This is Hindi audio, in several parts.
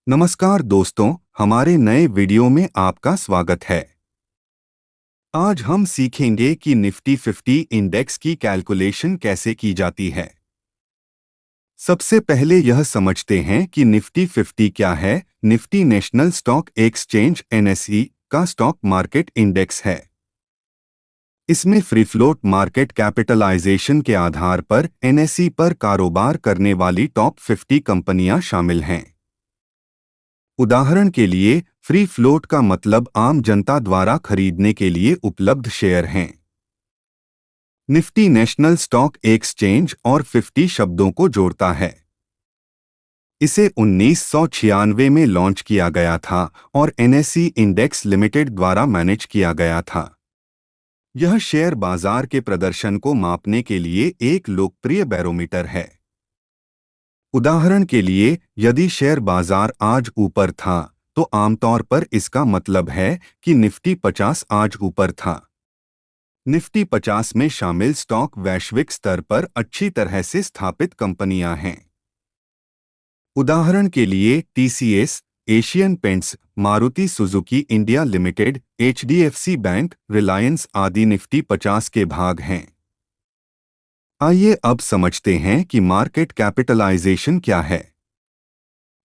नमस्कार दोस्तों, हमारे नए वीडियो में आपका स्वागत है। आज हम सीखेंगे कि निफ्टी 50 इंडेक्स की कैलकुलेशन कैसे की जाती है। सबसे पहले यह समझते हैं कि निफ्टी 50 क्या है। Nifty national stock exchange (NSE) का स्टॉक मार्केट इंडेक्स है। इसमें फ्री फ्लोट मार्केट कैपिटलाइजेशन के आधार पर NSE पर कारोबार करने वाली टॉप 50 कंपनियां शामिल हैं। उदाहरण के लिए, फ्री फ्लोट का मतलब आम जनता द्वारा खरीदने के लिए उपलब्ध शेयर हैं। निफ्टी नेशनल स्टॉक एक्सचेंज और 50 शब्दों को जोड़ता है। इसे 1996 में लॉन्च किया गया था और NSE इंडेक्स लिमिटेड द्वारा मैनेज किया गया था। यह शेयर बाजार के प्रदर्शन को मापने के लिए एक लोकप्रिय बैरोमीटर है। उदाहरण के लिए, यदि शेयर बाजार आज ऊपर था, तो आमतौर पर इसका मतलब है कि निफ्टी 50 आज ऊपर था। निफ्टी 50 में शामिल स्टॉक वैश्विक स्तर पर अच्छी तरह से स्थापित कंपनियां हैं। उदाहरण के लिए TCS, Asian paints, Maruti Suzuki India limited, HDFC bank, Reliance आदि निफ्टी 50 के भाग हैं। आइए अब समझते हैं कि मार्केट कैपिटलाइजेशन क्या है।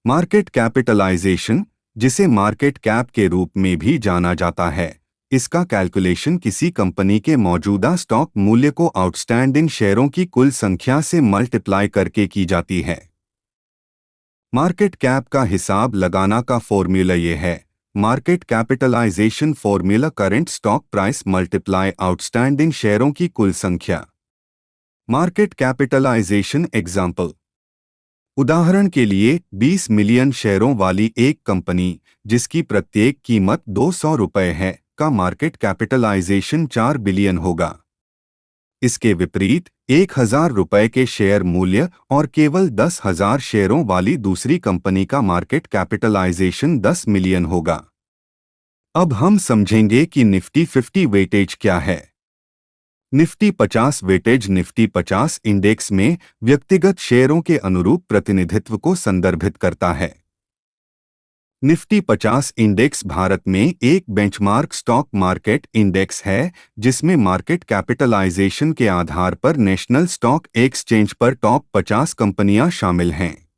मार्केट कैपिटलाइजेशन, जिसे मार्केट कैप के रूप में भी जाना जाता है, इसका कैलकुलेशन किसी कंपनी के मौजूदा स्टॉक मूल्य को आउटस्टैंडिंग शेयरों की कुल संख्या से मल्टीप्लाई करके की जाती है। मार्केट कैप का हिसाब लगाना का फॉर्मूला ये है: market capitalization formula current stock price multiply outstanding शेयरों की कुल संख्या। Market capitalization example. उदाहरण के लिए 20 मिलियन शेयरों वाली एक कंपनी, जिसकी प्रत्येक कीमत 200 रुपये है, का मार्केट कैपिटलाइजेशन 4 बिलियन होगा। इसके विपरीत 1000 रुपये के शेयर मूल्य और केवल 10,000 शेयरों वाली दूसरी कंपनी का मार्केट कैपिटलाइजेशन 10 मिलियन होगा। अब हम समझेंगे कि निफ्टी 50 वेटेज क्या है। निफ्टी 50 वेटेज निफ्टी 50 इंडेक्स में व्यक्तिगत शेयरों के अनुरूप प्रतिनिधित्व को संदर्भित करता है। निफ्टी 50 इंडेक्स भारत में एक बेंचमार्क स्टॉक मार्केट इंडेक्स है, जिसमें मार्केट कैपिटलाइजेशन के आधार पर नेशनल स्टॉक एक्सचेंज पर टॉप 50 कंपनियां शामिल हैं।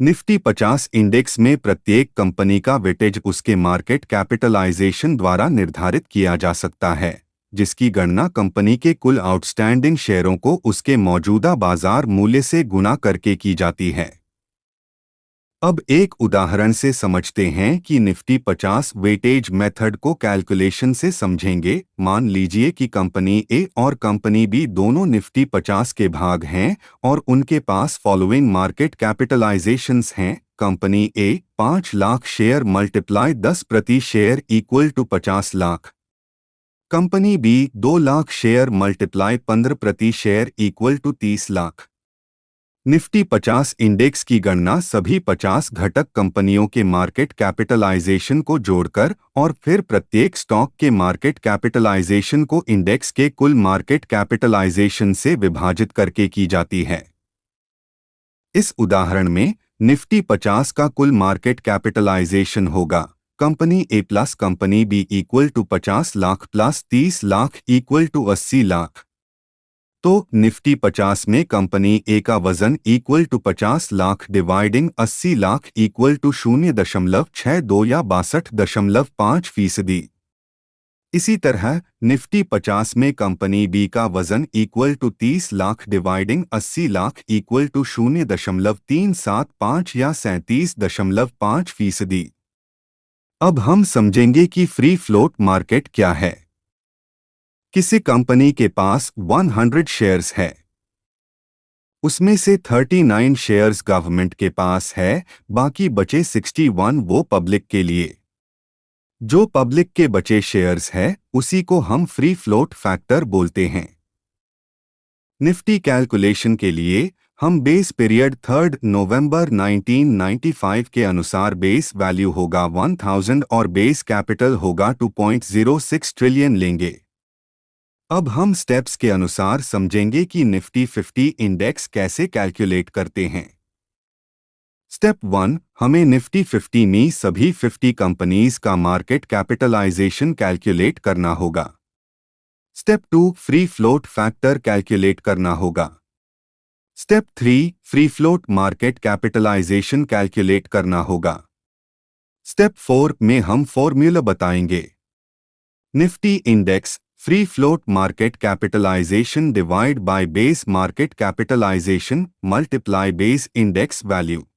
निफ्टी 50 इंडेक्स में प्रत्येक कंपनी का वेटेज उसके मार्केट कैपिटलाइजेशन द्वारा निर्धारित किया जा सकता है, जिसकी गणना कंपनी के कुल आउटस्टैंडिंग शेयरों को उसके मौजूदा बाजार मूल्य से गुणा करके की जाती है। अब एक उदाहरण से समझते हैं कि निफ्टी 50 वेटेज मेथड को कैलकुलेशन से समझेंगे। मान लीजिए कि कंपनी ए और कंपनी बी दोनों निफ्टी 50 के भाग हैं और उनके पास फॉलोइंग मार्केट कैपिटलाइजेशंस हैं। Company A 5 lakh share multiply 10 प्रति शेयर equal to 50 lakh. Company B 2 lakh share multiply 15 प्रति शेयर equal to 30 lakh. Nifty 50 index की गणना सभी 50 घटक कंपनियों के मार्केट कैपिटलाइजेशन को जोड़कर और फिर प्रत्येक स्टॉक के मार्केट कैपिटलाइजेशन को इंडेक्स के कुल मार्केट कैपिटलाइजेशन से विभाजित करके की जाती है। इस उदाहरण में निफ्टी 50 का कुल मार्केट कैपिटलाइजेशन होगा company A plus company B equal to 50 lakh plus 30 lakh equal to 80 lakh. तो निफ्टी 50 में कंपनी ए का वजन equal to 50 lakh dividing 80 lakh equal to 0.62 या 62.5%। इसी तरह निफ्टी 50 में कंपनी बी का वजन equal to 30 lakh dividing 80 lakh equal to 0.375 या 37.5%। अब हम समझेंगे कि फ्री फ्लोट मार्केट क्या है। किसी कंपनी के पास 100 शेयर्स है, उसमें से 39 शेयर्स गवर्नमेंट के पास है, बाकी बचे 61 वो पब्लिक के लिए। जो पब्लिक के बचे शेयर्स है, उसी को हम फ्री फ्लोट फैक्टर बोलते हैं। निफ्टी कैलकुलेशन के लिए हम बेस पीरियड 3 नवंबर 1995 के अनुसार बेस वैल्यू होगा 1000 और बेस कैपिटल होगा 2.06 ट्रिलियन लेंगे। अब हम स्टेप्स के अनुसार समझेंगे कि निफ्टी 50 इंडेक्स कैसे कैलकुलेट करते हैं। स्टेप 1, हमें निफ्टी 50 में सभी 50 कंपनीज का मार्केट कैपिटलाइजेशन कैलकुलेट करना होगा। Step 2, free float factor calculate करना होगा। Step 3, free float market capitalization calculate करना होगा। स्टेप 4 में हम फॉर्मूला बताएंगे। Nifty index free float market capitalization divide by base market capitalization multiply base index value.